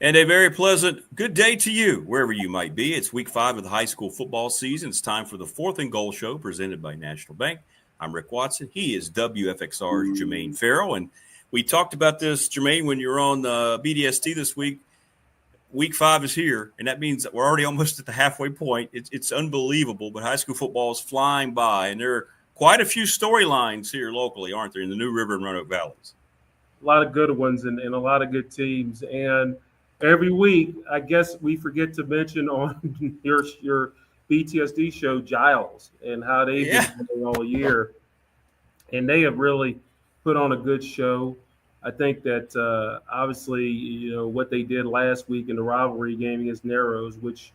And a very pleasant good day to you, wherever you might be. It's week 5 of the high school football season. It's time for the Fourth and Goal Show presented by National Bank. I'm Rick Watson. He is WFXR's Jermaine Farrell. And we talked about this, Jermaine, when you were on BDST this week. Week 5 is here, and that means that we're already almost at the halfway point. It's unbelievable, but high school football is flying by, and there are quite a few storylines here locally, aren't there, in the New River and Roanoke Valleys? A lot of good ones and a lot of good teams. And every week, I guess we forget to mention on your BTSD show, Giles, and how they've been playing all year. And they have really put on a good show. I think that obviously, what they did last week in the rivalry game against Narrows, which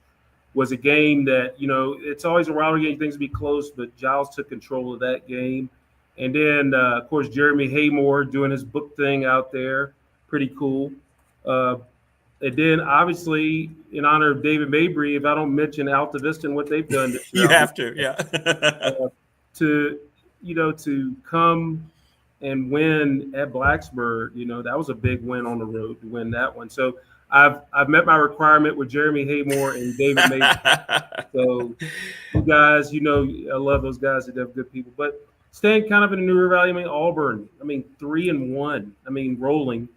was a game that, it's always a rivalry game, things be close, but Giles took control of that game. And then, of course, Jeremy Haymore doing his book thing out there. Pretty cool. And then, obviously, in honor of David Mabry, if I don't mention Alta Vista and what they've done this year. You have to, yeah. To come and win at Blacksburg, that was a big win on the road to win that one. So I've met my requirement with Jeremy Haymore and David Mabry. So you guys, I love those guys. They're good people. But staying kind of in the New River Valley, Auburn, 3-1, rolling.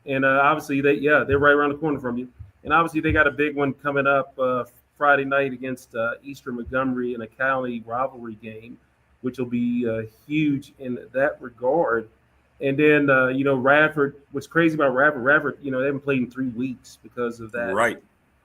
And obviously they're right around the corner from you. And obviously they got a big one coming up Friday night against Eastern Montgomery in a county rivalry game, which will be huge in that regard. And then, Radford, what's crazy about Radford, they haven't played in 3 weeks because of that. Right.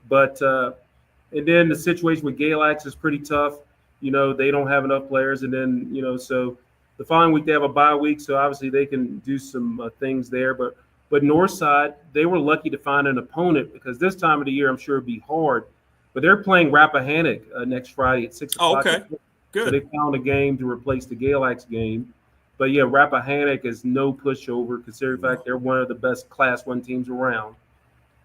But, and then the situation with Galax is pretty tough. They don't have enough players. And then, so the following week they have a bye week. So obviously they can do some things there. But Northside, they were lucky to find an opponent because this time of the year, I'm sure it'd be hard. But they're playing Rappahannock next Friday at 6 o'clock. Okay. Good. So they found a game to replace the Galax game. But, Rappahannock is no pushover, considering the fact they're one of the best Class 1 teams around.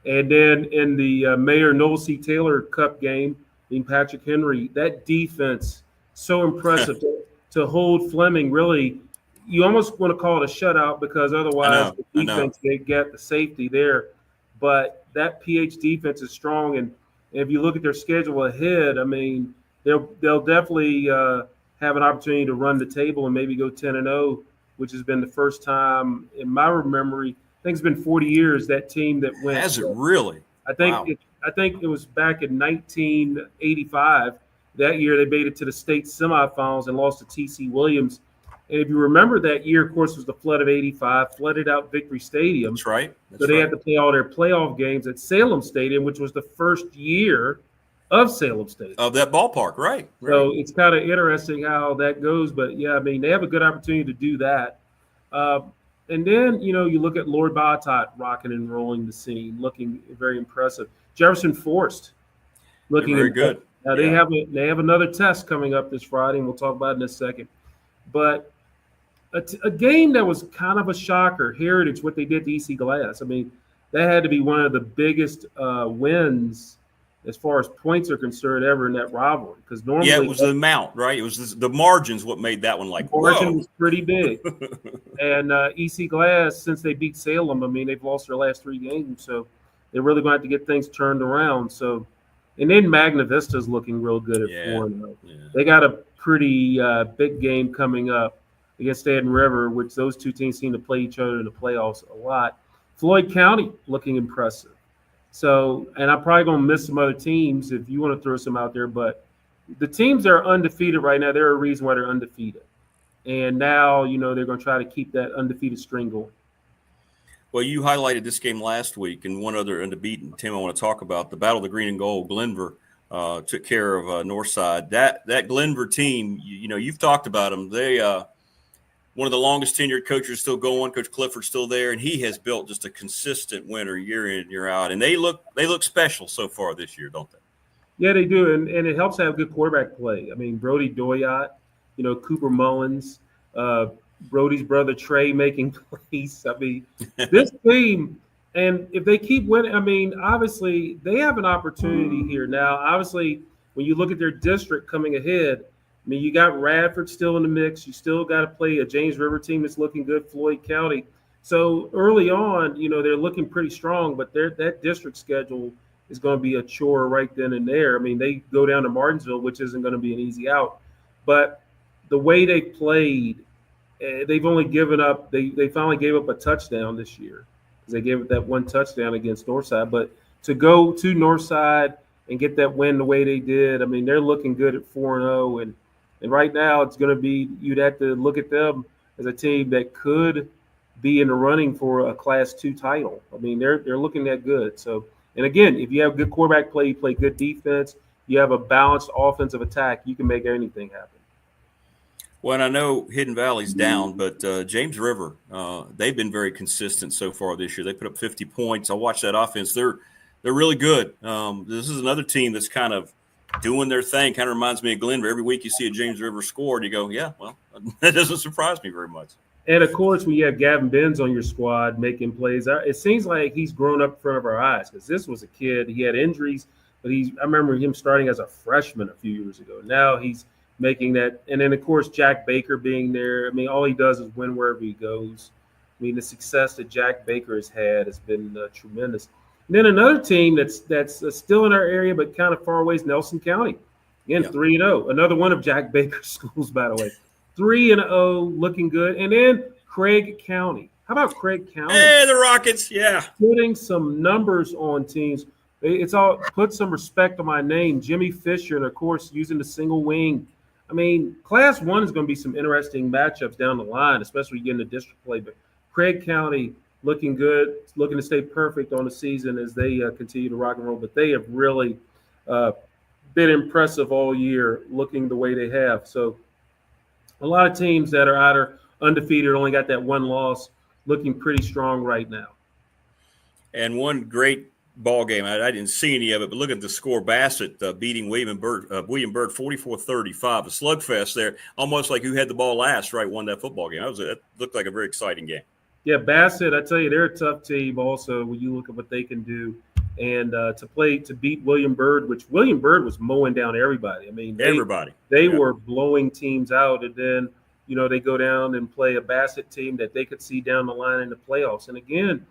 And then in the Mayor Noel C. Taylor Cup game in Patrick Henry, that defense, so impressive to hold Fleming. Really, you almost want to call it a shutout because otherwise the defense, they get the safety there. But that PH defense is strong. And if you look at their schedule ahead, they'll definitely have an opportunity to run the table and maybe go 10-0, which has been the first time in my memory. I think it's been 40 years that team that went. Has it really? I think it was back in 1985. That year they made it to the state semifinals and lost to T.C. Williams. And if you remember that year, of course, was the flood of 85, flooded out Victory Stadium. That's right. So they had to play all their playoff games at Salem Stadium, which was the first year of Salem Stadium. Of that ballpark, right. So it's kind of interesting how that goes. But, they have a good opportunity to do that. And then, you look at Lord Bottot rocking and rolling the scene, looking very impressive. Jefferson Forest looking very good. Now, they have another test coming up this Friday, and we'll talk about it in a second. But a game that was kind of a shocker, Heritage, what they did to EC Glass. That had to be one of the biggest wins as far as points are concerned ever in that rivalry. Because normally, it was the amount, right? It was the margins what made that one like. The margin was pretty big. And EC Glass, since they beat Salem, they've lost their last 3 games, so they're really going to have to get things turned around. So, and then Magna Vista's looking real good at 4-0. Yeah. They got a pretty big game coming up against Staten River, which those two teams seem to play each other in the playoffs a lot. Floyd County looking impressive. So, and I'm probably going to miss some other teams if you want to throw some out there, but the teams that are undefeated right now, they're a reason why they're undefeated. And now, they're going to try to keep that undefeated string going. Well, you highlighted this game last week, and one other unbeaten team I want to talk about, the Battle of the Green and Gold. Glenver took care of Northside. That Glenver team, you've talked about them. They one of the longest tenured coaches still going. Coach Clifford's still there, and he has built just a consistent winner year in, year out. And they look special so far this year, don't they? Yeah, they do, and it helps to have good quarterback play. Brody Doyot, Cooper Mullins, Brody's brother Trey making plays. This team, and if they keep winning, obviously they have an opportunity here now. Obviously, when you look at their district coming ahead, you got Radford still in the mix. You still got to play a James River team that's looking good, Floyd County. So early on, they're looking pretty strong, but that district schedule is going to be a chore right then and there. I mean, they go down to Martinsville, which isn't going to be an easy out. But the way they played, they've only given up. They finally gave up a touchdown this year because they gave up that one touchdown against Northside. But to go to Northside and get that win the way they did, I mean, they're looking good at 4-0, and right now it's going to be, you'd have to look at them as a team that could be in the running for a Class 2 title. I mean, they're looking that good. So, and again, if you have good quarterback play, you play good defense, you have a balanced offensive attack, you can make anything happen. Well, and I know Hidden Valley's down, but James River, they've been very consistent so far this year. They put up 50 points. I watched that offense. They're really good. This is another team that's kind of doing their thing. Kind of reminds me of Glenver. Every week you see a James River score, and you go, yeah, well, that doesn't surprise me very much. And, of course, when you have Gavin Benz on your squad making plays, it seems like he's grown up in front of our eyes because this was a kid. He had injuries, but I remember him starting as a freshman a few years ago. Now he's making that. And then, of course, Jack Baker being there. I mean, all he does is win wherever he goes. I mean, the success that Jack Baker has had has been tremendous. And then another team that's still in our area but kind of far away is Nelson County. Again, 3-0. Another one of Jack Baker's schools, by the way. 3-0, looking good. And then Craig County. How about Craig County? Hey, the Rockets, yeah. Putting some numbers on teams. It's all put some respect on my name. Jimmy Fisher, and, of course, using the single wing. I mean, Class 1 is going to be some interesting matchups down the line, especially getting the district play. But Craig County looking good, looking to stay perfect on the season as they continue to rock and roll. But they have really been impressive all year, looking the way they have. So a lot of teams that are either undefeated, only got that one loss, looking pretty strong right now. And one great ball game, I didn't see any of it, but look at the score. Bassett beating William Byrd 44-35, a slugfest there, almost like who had the ball last, right, won that football game. That looked like a very exciting game. Yeah, Bassett, I tell you, they're a tough team also when you look at what they can do. And to beat William Byrd, which William Byrd was mowing down everybody. I mean, they were blowing teams out. And then, they go down and play a Bassett team that they could see down the line in the playoffs. And again,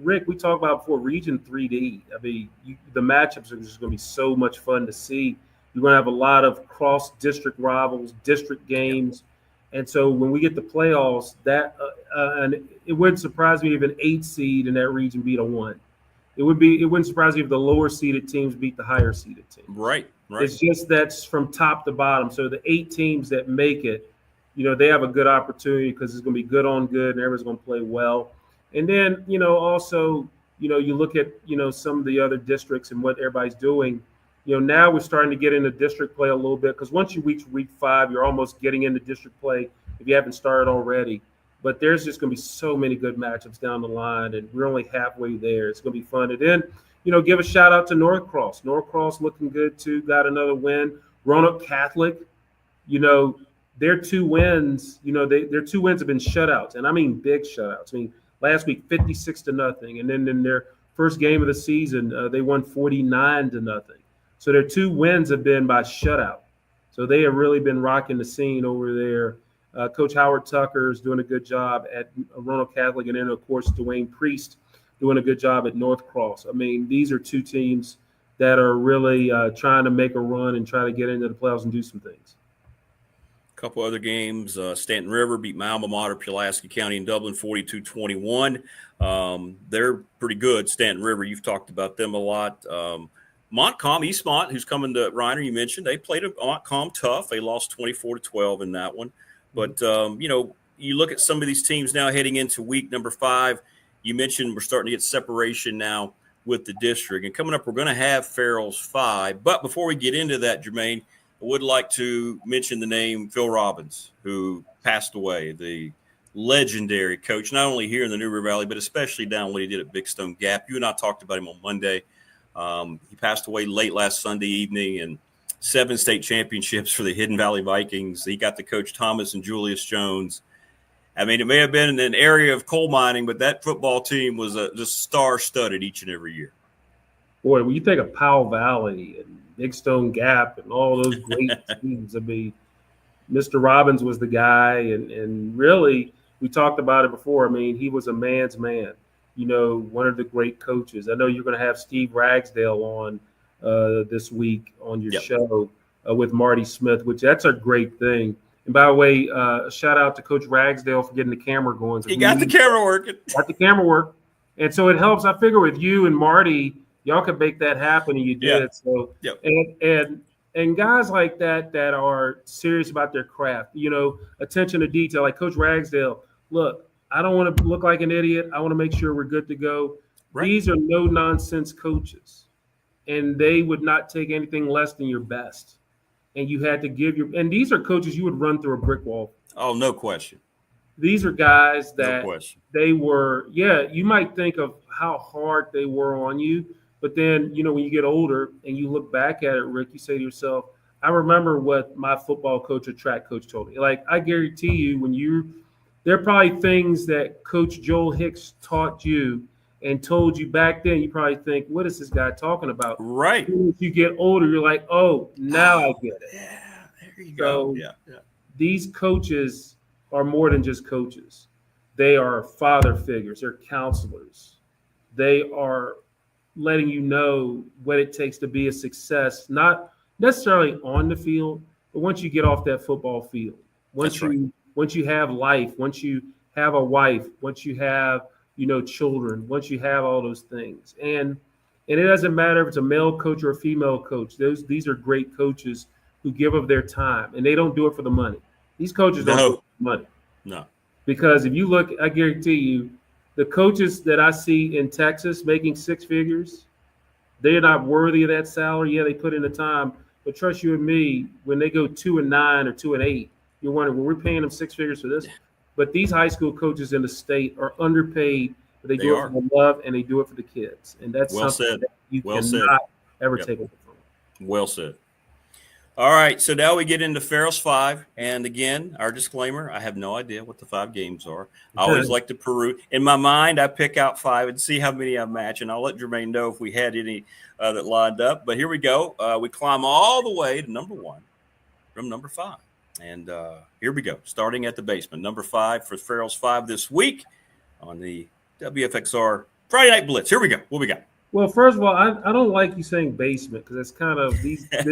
Rick, we talked about before Region 3D. I mean, the matchups are just going to be so much fun to see. You're going to have a lot of cross-district rivals, district games. And so when we get the playoffs, and it wouldn't surprise me if an 8 seed in that region beat a 1. It wouldn't surprise me if the lower seeded teams beat the higher seeded teams. Right. It's just that's from top to bottom. So the 8 teams that make it, they have a good opportunity because it's going to be good on good and everyone's going to play well. And then, also, you look at, some of the other districts and what everybody's doing. Now we're starting to get into district play a little bit because once you reach week 5, you're almost getting into district play if you haven't started already. But there's just going to be so many good matchups down the line, and we're only halfway there. It's going to be fun. And then, give a shout out to Norcross. Norcross looking good too, got another win. Roanoke Catholic, their 2 wins, their 2 wins have been shutouts, and I mean big shutouts. I mean, last week 56-0, and then in their first game of the season, they won 49-0. So their 2 wins have been by shutout. So they have really been rocking the scene over there. Coach Howard Tucker is doing a good job at Roanoke Catholic, and then, of course, Dwayne Priest doing a good job at Northcross. I mean, these are 2 teams that are really trying to make a run and try to get into the playoffs and do some things. A couple other games. Stanton River beat my alma mater, Pulaski County in Dublin, 42-21. They're pretty good, Stanton River. You've talked about them a lot. Montcalm, Eastmont, who's coming to Reiner, you mentioned, they played Montcalm tough. They lost 24-12 in that one. But, you look at some of these teams now heading into week number 5. You mentioned we're starting to get separation now with the district. And coming up, we're going to have Farrell's 5. But before we get into that, Jermaine, I would like to mention the name Phil Robbins, who passed away, the legendary coach, not only here in the New River Valley, but especially down what he did at Big Stone Gap. You and I talked about him on Monday. He passed away late last Sunday evening, and 7 state championships for the Hidden Valley Vikings. He got to coach Thomas and Julius Jones. I mean, it may have been in an area of coal mining, but that football team was just star-studded each and every year. Boy, when you think of Powell Valley and Big Stone Gap and all those great teams, I mean, Mr. Robbins was the guy, and really, we talked about it before. I mean, he was a man's man. One of the great coaches. I know you're going to have Steve Ragsdale on this week on your show with Marty Smith, which that's a great thing. And by the way, shout out to Coach Ragsdale for getting the camera going. He got the camera working. Got the camera work. And so it helps. I figure with you and Marty, y'all could make that happen, and you did. So and guys like that are serious about their craft, attention to detail, like Coach Ragsdale. Look, I don't want to look like an idiot. I want to make sure we're good to go. Right. These are no-nonsense coaches, and they would not take anything less than your best. And you had to give and these are coaches you would run through a brick wall. Oh, no question. These are guys that they were, you might think of how hard they were on you, but then, when you get older and you look back at it, Rick, you say to yourself, I remember what my football coach or track coach told me. Like, I guarantee you, there are probably things that Coach Joel Hicks taught you and told you back then, you probably think, what is this guy talking about? Right. As you get older, you're like, oh, now I get it. Yeah, there you go. Yeah. These coaches are more than just coaches. They are father figures. They're counselors. They are letting you know what it takes to be a success, not necessarily on the field, but once you get off that football field, once you have life, once you have a wife, once you have children, once you have all those things. And it doesn't matter if it's a male coach or a female coach. These are great coaches who give of their time, and they don't do it for the money. These coaches don't do it for the money. No. Because if you look, I guarantee you, the coaches that I see in Texas making six figures, they're not worthy of that salary. Yeah, they put in the time. But trust you and me, when they go 2-9 or 2-8, you're wondering, well, we're paying them six figures for this. But these high school coaches in the state are underpaid, but they do it for love and they do it for the kids. And that's something that you cannot ever take away from them. Well said. All right, so now we get into Farrell's 5. And again, our disclaimer, I have no idea what the 5 games are. I always like to peruse. In my mind, I pick out 5 and see how many I match. And I'll let Jermaine know if we had any that lined up. But here we go. We climb all the way to number 1 from number 5. And here we go, starting at the basement. Number 5 for Farrell's 5 this week on the WFXR Friday Night Blitz. Here we go. What we got? Well, first of all, I don't like you saying basement because it's kind of this because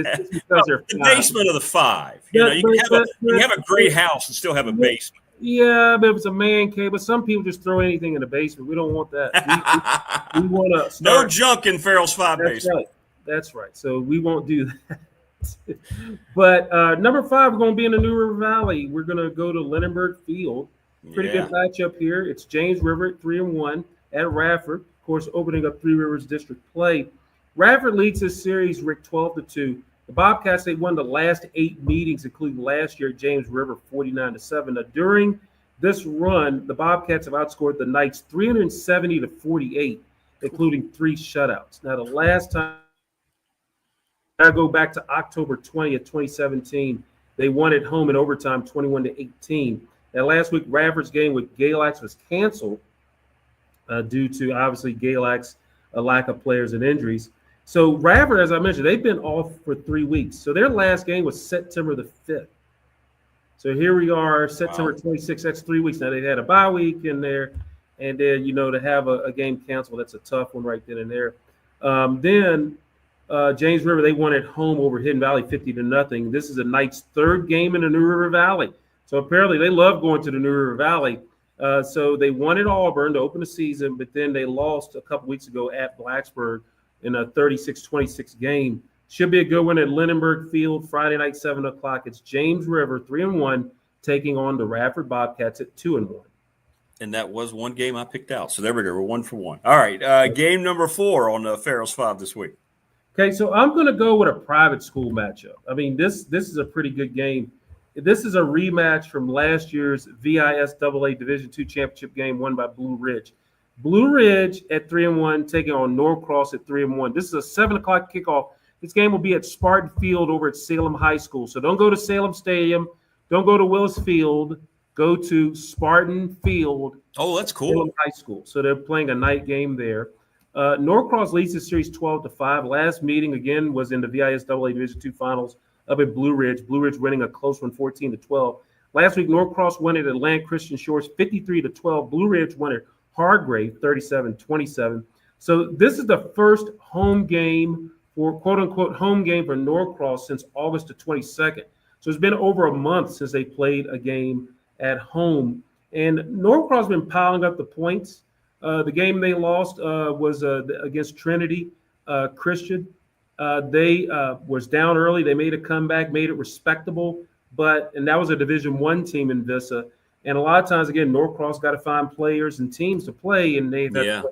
they're the basement of the 5. You can have a great house and still have a basement. Yeah, but if it's a man cave, but some people just throw anything in the basement. We don't want that. We want to no junk in Farrell's 5 basement. That's right. So we won't do that. But number 5, we're going to be in the New River Valley. We're going to go to Lindenberg Field. Pretty good matchup here. It's James River 3-1 at Radford. Of course, opening up Three Rivers District play. Radford leads this series, Rick, 12-2. The Bobcats, they won the last 8 meetings, including last year at James River, 49-7. Now, during this run, the Bobcats have outscored the Knights 370-48, including 3 shutouts. Now, the last time I go back to October 20th, 2017, they won at home in overtime, 21-18. Now, last week, Radford's game with Galax was canceled due to, obviously, Galax, a lack of players and injuries. So Radford, as I mentioned, they've been off for 3 weeks. So their last game was September the 5th. So here we are, September 26th. That's 3 weeks. Now, they had a bye week in there. And then, to have a game canceled, that's a tough one right then and there. Then James River, they won at home over Hidden Valley 50-0. This is the Knights' 3rd game in the New River Valley. So apparently they love going to the New River Valley. So they won at Auburn to open the season, but then they lost a couple weeks ago at Blacksburg in a 36-26 game. Should be a good one at Lindenberg Field, Friday night, 7 o'clock. It's James River, 3-1, taking on the Radford Bobcats at 2-1. And that was one game I picked out. So there we go. We're 1 for 1. All right. Game number 4 on Farrell's 5 this week. Okay, so I'm going to go with a private school matchup. I mean, this is a pretty good game. This is a rematch from last year's VISAA Division II championship game won by Blue Ridge. Blue Ridge at 3-1 taking on Norcross at 3-1. This is a 7 o'clock kickoff. This game will be at Spartan Field over at Salem High School. So don't go to Salem Stadium. Don't go to Willis Field. Go to Spartan Field. Oh, that's cool. Salem High School. So they're playing a night game there. Norcross leads the series 12-5. Last meeting, again, was in the VISAA Division II Finals up at Blue Ridge. Blue Ridge winning a close one, 14-12. Last week, Norcross won at Atlantic Christian Shores 53-12. Blue Ridge won at Hargrave 37-27. So this is the first home game for quote unquote home game for Norcross since August the 22nd. So it's been over a month since they played a game at home. And Norcross has been piling up the points. The game they lost was against Trinity Christian. They was down early. They made a comeback, made it respectable. And that was a Division I team in Vista. And a lot of times, again, Norcross got to find players and teams to play, and they've had to play.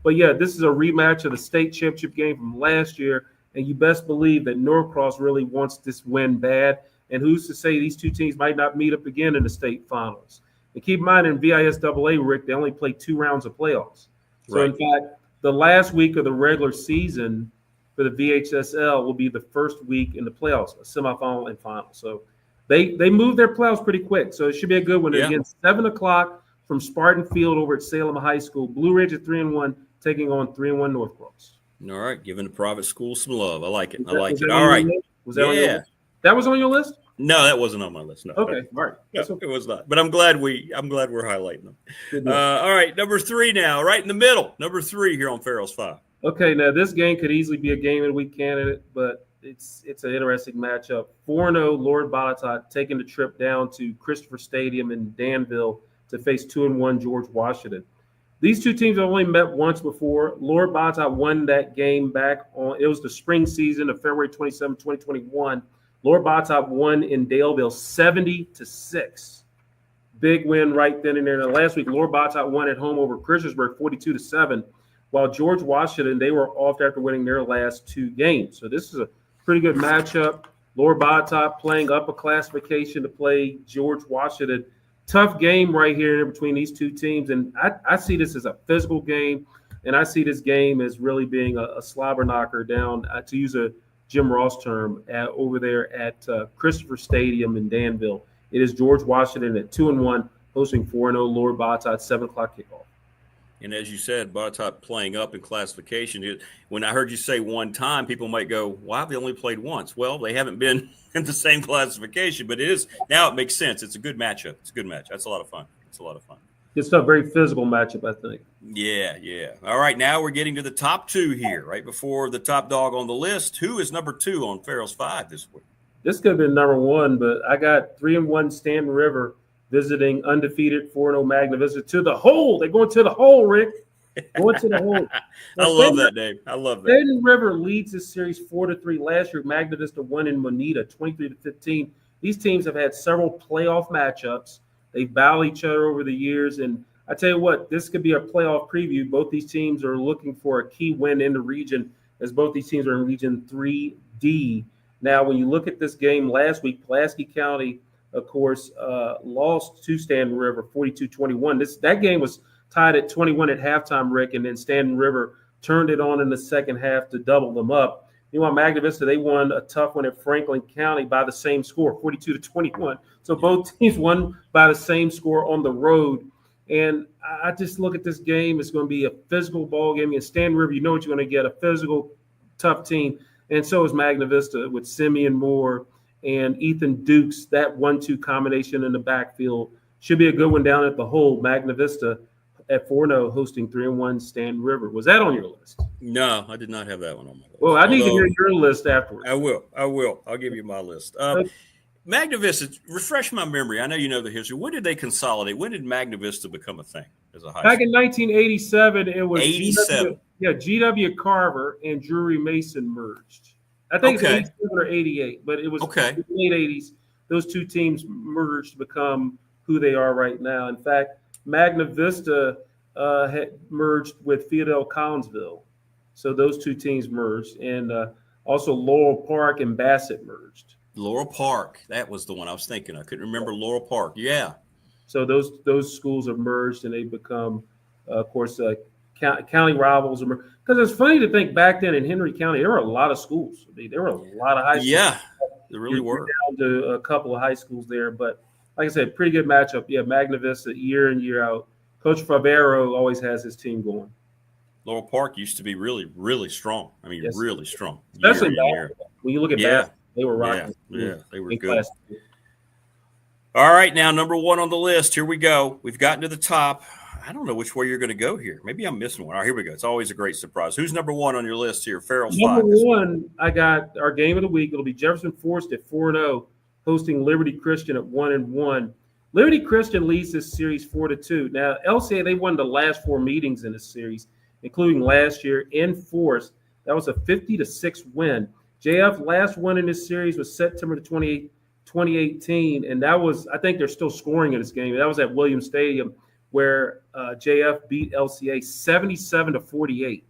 But yeah, this is a rematch of the state championship game from last year, and you best believe that Norcross really wants this win bad. And who's to say these two teams might not meet up again in the state finals? And keep in mind, in VISAA, Rick, they only play 2 rounds of playoffs. So in fact, the last week of the regular season for the VHSL will be the first week in the playoffs, a semifinal and final. So they moved their playoffs pretty quick. So it should be a good one. Yeah. Again, 7 o'clock from Spartan Field over at Salem High School. Blue Ridge at 3-1, taking on 3-1 Norcross. All right, giving the private school some love. I like it. Was that All right. Was that on your list? That was on your list? No, that wasn't on my list. No. Okay. All right. That's okay. It was not. But I'm glad we're highlighting them. All right, number 3 now, right in the middle. Number 3 here on Farrell's 5. Okay, now this game could easily be a game of the week candidate, but it's an interesting matchup. 4-0 Lord Botetourt taking the trip down to Christopher Stadium in Danville to face 2-1 George Washington. These two teams have only met once before. Lord Botetourt won that game back on, it was the spring season of February 27, 2021. Lord Botetourt won in Daleville 70-6. Big win right then and there. Now, last week, Lord Botetourt won at home over Christiansburg 42-7, while George Washington, they were off after winning their last 2 games. So this is a pretty good matchup. Lord Botetourt playing up a classification to play George Washington. Tough game right here between these two teams. And I see this as a physical game, and I see this game as really being a slobber knocker down, to use a Jim Ross term, over there at Christopher Stadium in Danville. It is George Washington at 2-1, hosting 4-0 Lord Botetourt, 7 o'clock kickoff. And as you said, Botetourt playing up in classification. When I heard you say one time, people might go, "Why they only played once?" Well, they haven't been in the same classification, but it is now. It makes sense. It's a good matchup. It's a good match. That's a lot of fun. It's a very physical matchup, I think. Yeah. All right, now we're getting to the top 2 here, right before the top dog on the list. Who is number 2 on Farrell's 5 this week? This could have been number 1, but I got 3-1 Stanton River visiting undefeated 4-0 Magna Vista to the hole. They're going to the hole, Rick. Going to the hole. I love that name. I love that. Stanton River leads this series 4-3. Last year, Magna Vista won in Moneta 23-15. These teams have had several playoff matchups. They battle each other over the years. And I tell you what, this could be a playoff preview. Both these teams are looking for a key win in the region, as both these teams are in Region 3D. Now, when you look at this game last week, Pulaski County, of course, lost to Stanton River 42-21. That game was tied at 21 at halftime, Rick, and then Stanton River turned it on in the second half to double them up. Meanwhile, Magna Vista, they won a tough one at Franklin County by the same score, 42-21. So both teams won by the same score on the road. And I just look at this game. It's going to be a physical ball game. And Stanton River, you know what you're going to get, a physical, tough team. And so is Magna Vista with Simeon Moore and Ethan Dukes. That 1-2 combination in the backfield should be a good one down at the hole. Magna Vista at 4-0 hosting 3-1 Stanton River. Was that on your list? No, I did not have that one on my list. Well, I need to hear your list afterwards. I will. I'll give you my list. Magna Vista, refresh my memory. I know you know the history. When did they consolidate? When did Magna Vista become a thing as a high school? Back in 1987, it was 87. GW Carver and Drury Mason merged. I think it's 87 or 88, but it was in the late 80s. Those two teams merged to become who they are right now. In fact, Magna Vista had merged with Theodore Collinsville. So those two teams merged. And also Laurel Park and Bassett merged. Laurel Park. That was the one I was thinking. I couldn't remember Laurel Park. Yeah. So those schools have merged, and they become, of course, county rivals. Because it's funny to think back then in Henry County, there were a lot of schools. There were a lot of high schools. Yeah, there really were. Down to a couple of high schools there. But like I said, pretty good matchup. Yeah, Magna Vista year in, year out. Coach Favero always has his team going. Laurel Park used to be really, really strong. I mean, really strong. Especially when you look at basketball, they were rocking. Yeah, they were good. All right, now number one on the list. Here we go. We've gotten to the top. I don't know which way you're going to go here. Maybe I'm missing one. All right, here we go. It's always a great surprise. Who's number one on your list here? Farrell's Number 5. one, I got our game of the week. It'll be Jefferson Forest at 4-0, hosting Liberty Christian at 1-1. Liberty Christian leads this series 4-2. Now, LCA, they won the last 4 meetings in this series, including last year in Forest. That was a 50-6 win. JF last win in this series was September 28th, 2018, and that was, I think they're still scoring in this game. That was at Williams Stadium, where JF beat LCA 77-48.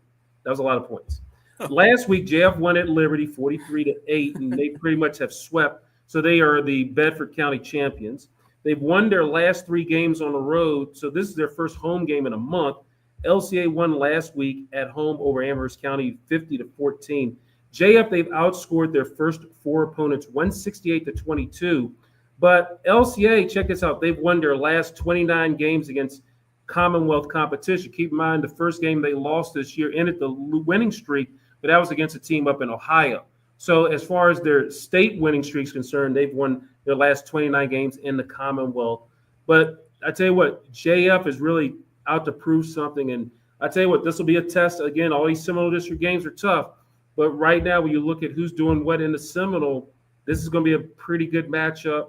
That was a lot of points. Last week, JF won at Liberty 43-8, and they pretty much have swept. So they are the Bedford County champions. They've won their last 3 games on the road, so this is their first home game in a month. LCA won last week at home over Amherst County 50-14. JF, they've outscored their first 4 opponents 168-22. But LCA, check this out, they've won their last 29 games against Commonwealth competition. Keep in mind, the first game they lost this year ended the winning streak, but that was against a team up in Ohio. So as far as their state winning streak is concerned, they've won their last 29 games in the Commonwealth. But I tell you what, JF is really out to prove something. And I tell you what, this will be a test. Again, all these Seminole District games are tough. But right now, when you look at who's doing what in the Seminole, this is going to be a pretty good matchup.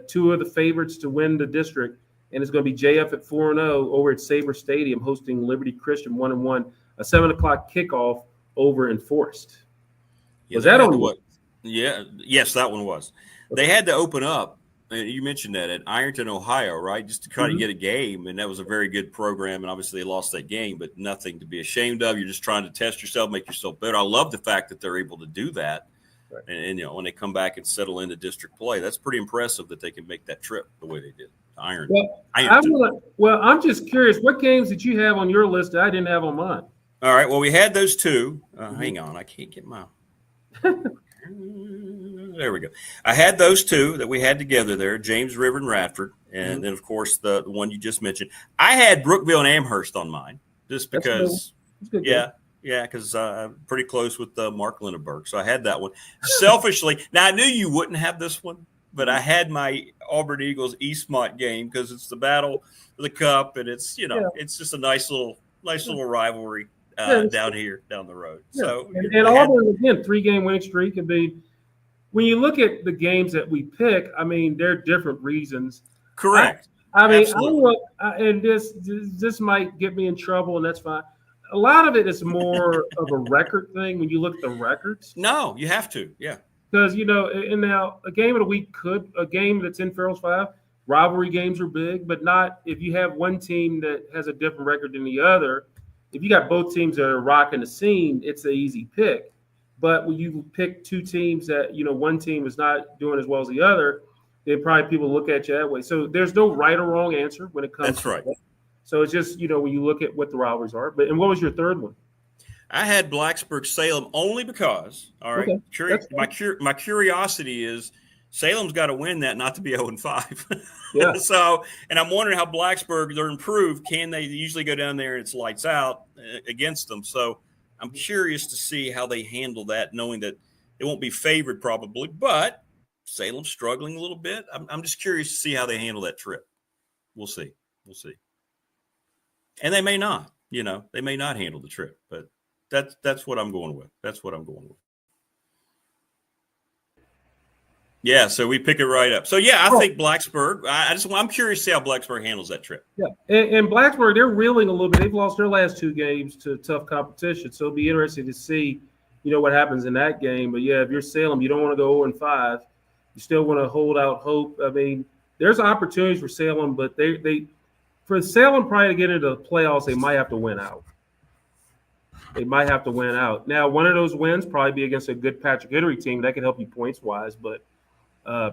2 of the favorites to win the district, and it's going to be JF at 4-0 over at Sabre Stadium, hosting Liberty Christian 1-1, a 7 o'clock kickoff over in Forest. Was that on what? Yeah, yes, that one was. They had to open up. You mentioned that at Ironton, Ohio, right? Just to try to get a game, and that was a very good program. And obviously, they lost that game, but nothing to be ashamed of. You're just trying to test yourself, make yourself better. I love the fact that they're able to do that. Right. And you know, when they come back and settle into district play, that's pretty impressive that they can make that trip the way they did. I'm just curious, what games did you have on your list that I didn't have on mine? All right. Well, we had those 2. Hang on, I can't get my. There we go. I had those 2 that we had together there, James River and Radford, and then of course the one you just mentioned. I had Brookville and Amherst on mine, just because. That's good. Yeah. Yeah, because I'm pretty close with Mark Lindenberg. So I had that one. Selfishly, now I knew you wouldn't have this one, but I had my Auburn Eagles Eastmont game because it's the battle for the cup, and it's, it's just a nice little rivalry down here, down the road. Yeah. So and Auburn, again, 3-game winning streak. And when you look at the games that we pick, I mean, they're different reasons. Correct. I mean, and this might get me in trouble, and that's fine. A lot of it is more of a record thing when you look at the records. No, you have to, yeah. Because, and now a game of the week a game that's in Farrell's 5, rivalry games are big, but not if you have one team that has a different record than the other. If you got both teams that are rocking the scene, it's an easy pick. But when you pick 2 teams that, one team is not doing as well as the other, then probably people look at you that way. So there's no right or wrong answer when it comes to that. So it's just, when you look at what the rivalries are. And what was your third one? I had Blacksburg Salem only because, all right, okay. My curiosity is Salem's got to win that not to be 0-5. Yeah. So, and I'm wondering how Blacksburg, they're improved. Can they usually go down there and it's lights out against them? So I'm curious to see how they handle that, knowing that they won't be favored probably, but Salem's struggling a little bit. I'm just curious to see how they handle that trip. We'll see. And they may not, they may not handle the trip, but that's what I'm going with. Yeah, so we pick it right up. So yeah, I think Blacksburg. I'm curious to see how Blacksburg handles that trip. Yeah, and Blacksburg, they're reeling a little bit. They've lost their last 2 games to tough competition, so it'll be interesting to see, what happens in that game. But yeah, if you're Salem, you don't want to go 0-5. You still want to hold out hope. I mean, there's opportunities for Salem, but they for Salem probably to get into the playoffs, they might have to win out. Now, one of those wins probably be against a good Patrick Henry team that can help you points wise, but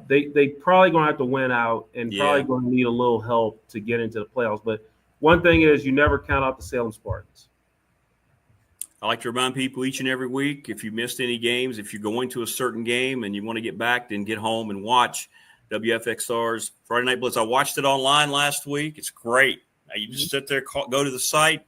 they probably going to have to win out and probably going to need a little help to get into the playoffs. But one thing is, you never count out the Salem Spartans. I like to remind people each and every week, if you missed any games, if you're going to a certain game and you want to get back, then get home and watch WFXR's Friday Night Blitz. I watched it online last week. It's great. You just sit there, go to the site,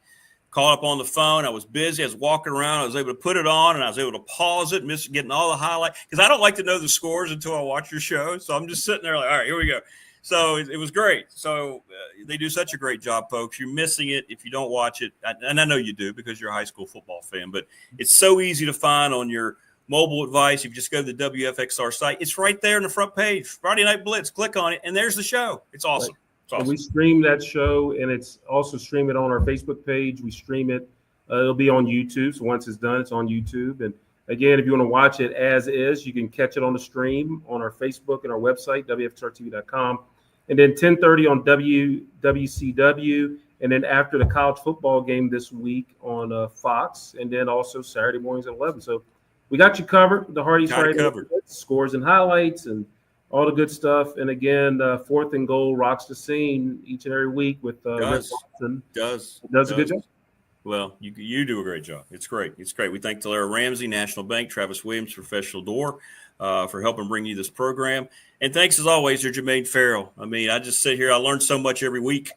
call up on the phone. I was busy. I was walking around. I was able to put it on, and I was able to pause it, getting all the highlights. Because I don't like to know the scores until I watch your show. So I'm just sitting there like, all right, here we go. So it was great. So they do such a great job, folks. You're missing it if you don't watch it. And I know you do because you're a high school football fan, but it's so easy to find on your mobile device. If you just go to the WFXR site, it's right there in the front page. Friday Night Blitz, click on it, and there's the show. It's awesome. It's awesome. And we stream that show, and it's also stream it on our Facebook page. We stream it. It'll be on YouTube. So once it's done, it's on YouTube. And again, if you want to watch it as is, you can catch it on the stream on our Facebook and our website, WFXRTV.com. And then 10:30 on WCW. And then after the college football game this week on Fox. And then also Saturday mornings at 11. So we got you covered. The Hardee's Friday scores and highlights and all the good stuff. And again, Fourth and Goal rocks the scene each and every week with Rick Watson. Does a good job. Well, you do a great job. It's great. It's great. We thank Talara Ramsey, National Bank, Travis Williams, Professional Door for helping bring you this program. And thanks, as always, to Jermaine Farrell. I mean, I just sit here. I learn so much every week.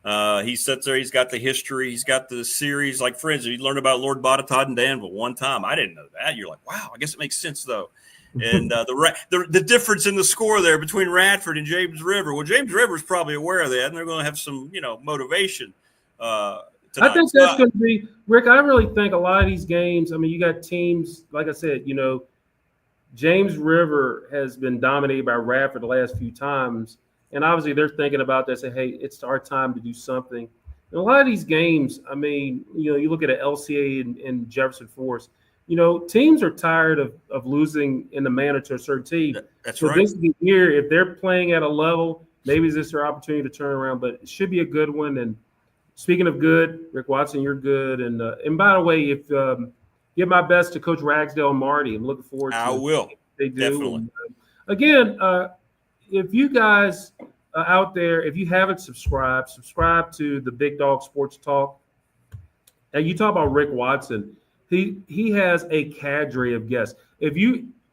He sits there. He's got the history. He's got the series. Like, for instance, you learned about Lord Botetourt and Danville one time. I didn't know that. You're like, wow, I guess it makes sense, though. And the difference in the score there between Radford and James River. Well, James River is probably aware of that, and they're going to have some, motivation tonight. I think that's going to be – Rick, I really think a lot of these games – I mean, you got teams, like I said, James River has been dominated by Radford the last few times, and obviously they're thinking about that, say, hey, it's our time to do something. And a lot of these games, I mean, you look at an LCA and Jefferson Forest, teams are tired of losing in the manner to a certain team. That's so right. This year, if they're playing at a level, maybe this is their opportunity to turn around, but it should be a good one. And speaking of good, Rick Watson, you're good. And by the way, if give my best to Coach Ragsdale and Marty. I'm looking forward to I will. They do. Definitely. And, again, if you guys out there, if you haven't subscribe to the Big Dog Sports Talk. And you talk about Rick Watson. He has a cadre of guests. If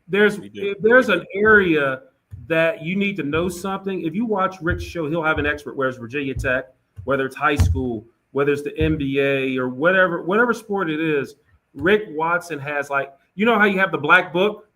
there's an area that you need to know something, if you watch Rick's show, he'll have an expert, whether it's Virginia Tech, whether it's high school, whether it's the NBA or whatever sport it is. Rick Watson has, like, how you have the black book?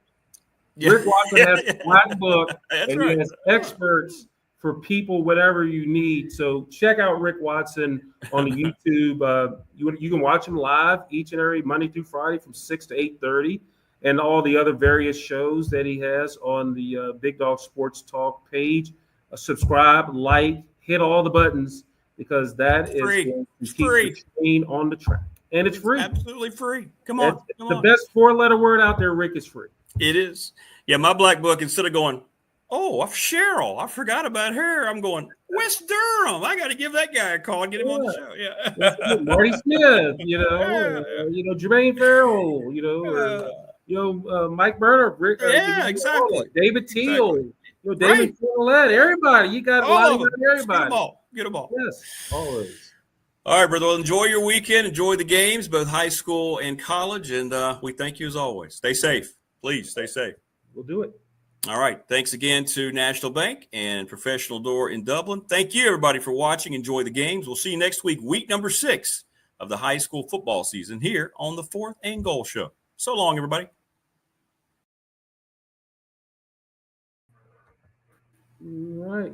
Yeah. Rick Watson has the black book, and right. He has experts for people, whatever you need. So check out Rick Watson on the YouTube. You can watch him live each and every Monday through Friday from 6 to 8:30, and all the other various shows that he has on the Big Dog Sports Talk page. Subscribe, like, hit all the buttons, because that is free. Going to keep the train on the track. And it's free. Absolutely free. Come on. The best 4-letter word out there, Rick, is free. It is. Yeah, my black book, instead of going, oh, Cheryl, I forgot about her, I'm going, West Durham. I got to give that guy a call and get him on the show. Yeah. Marty Smith, Jermaine Farrell, Mike Burner, Rick. Exactly. David Teal, David Follett, everybody. You got all of them. Everybody. Get them all. Yes, always. All right, brother. Well, enjoy your weekend. Enjoy the games, both high school and college. And we thank you as always. Stay safe. Please stay safe. We'll do it. All right. Thanks again to National Bank and Professional Door in Dublin. Thank you, everybody, for watching. Enjoy the games. We'll see you next week, week number 6 of the high school football season here on the Fourth and Goal Show. So long, everybody. All right.